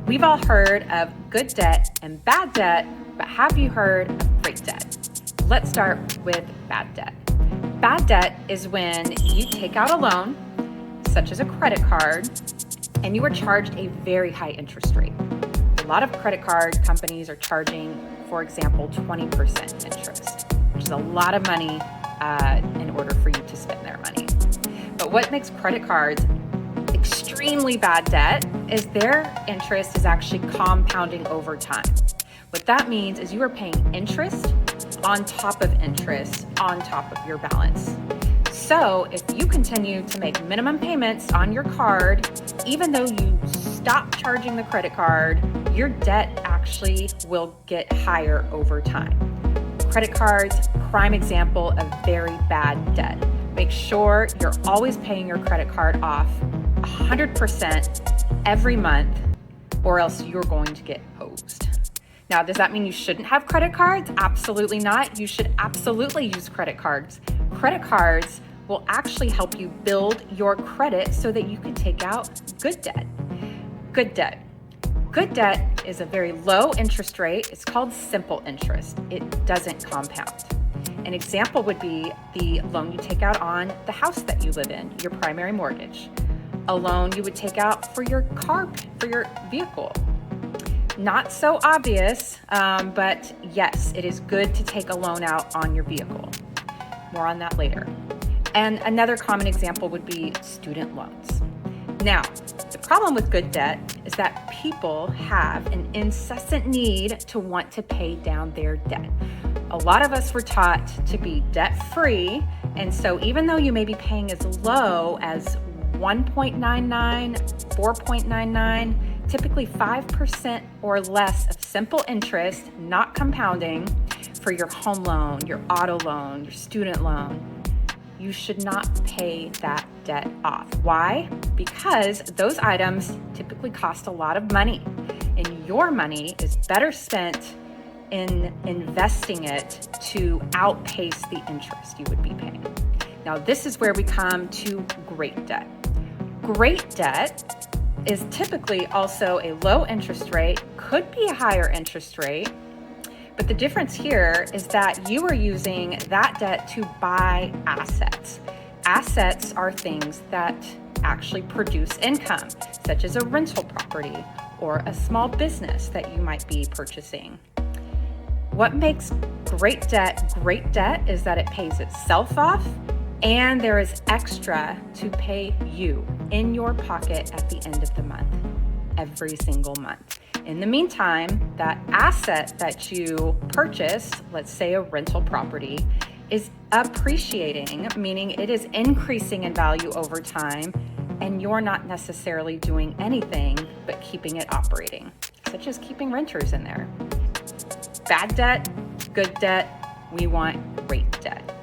We've all heard of good debt and bad debt, but have you heard of great debt? Let's start with bad debt. Bad debt is when you take out a loan, such as a credit card, and you are charged a very high interest rate. A lot of credit card companies are charging, for example, 20% interest, which is a lot of money in order for you to spend their money. But what makes credit cards extremely bad debt is their interest is actually compounding over time. What that means is you are paying interest on top of interest on top of your balance. So if you continue to make minimum payments on your card, even though you stop charging the credit card, your debt actually will get higher over time. Credit cards, prime example of very bad debt. Make sure you're always paying your credit card off 100% every month, or else you're going to get hosed. Now, does that mean you shouldn't have credit cards? Absolutely not. You should absolutely use credit cards. Credit cards will actually help you build your credit so that you can take out good debt. Good debt. Good debt is a very low interest rate. It's called simple interest. It doesn't compound. An example would be the loan you take out on the house that you live in, your primary mortgage. A loan you would take out for your car, for your vehicle. Not so obvious, but yes, it is good to take a loan out on your vehicle. More on that later. And another common example would be student loans. Now, the problem with good debt is that people have an incessant need to want to pay down their debt. A lot of us were taught to be debt-free, and so even though you may be paying as low as 1.99, 4.99, typically 5% or less of simple interest, not compounding, for your home loan, your auto loan, your student loan, you should not pay that debt off. Why? Because those items typically cost a lot of money, and your money is better spent in investing it to outpace the interest you would be paying. Now, this is where we come to great debt. Great debt is typically also a low interest rate, could be a higher interest rate, but the difference here is that you are using that debt to buy assets. Assets are things that actually produce income, such as a rental property or a small business that you might be purchasing. What makes great debt is that it pays itself off, and there is extra to pay you in your pocket at the end of the month, every single month. In the meantime, that asset that you purchased, let's say a rental property, is appreciating, meaning it is increasing in value over time, and you're not necessarily doing anything but keeping it operating, such as keeping renters in there. Bad debt, good debt, we want great debt.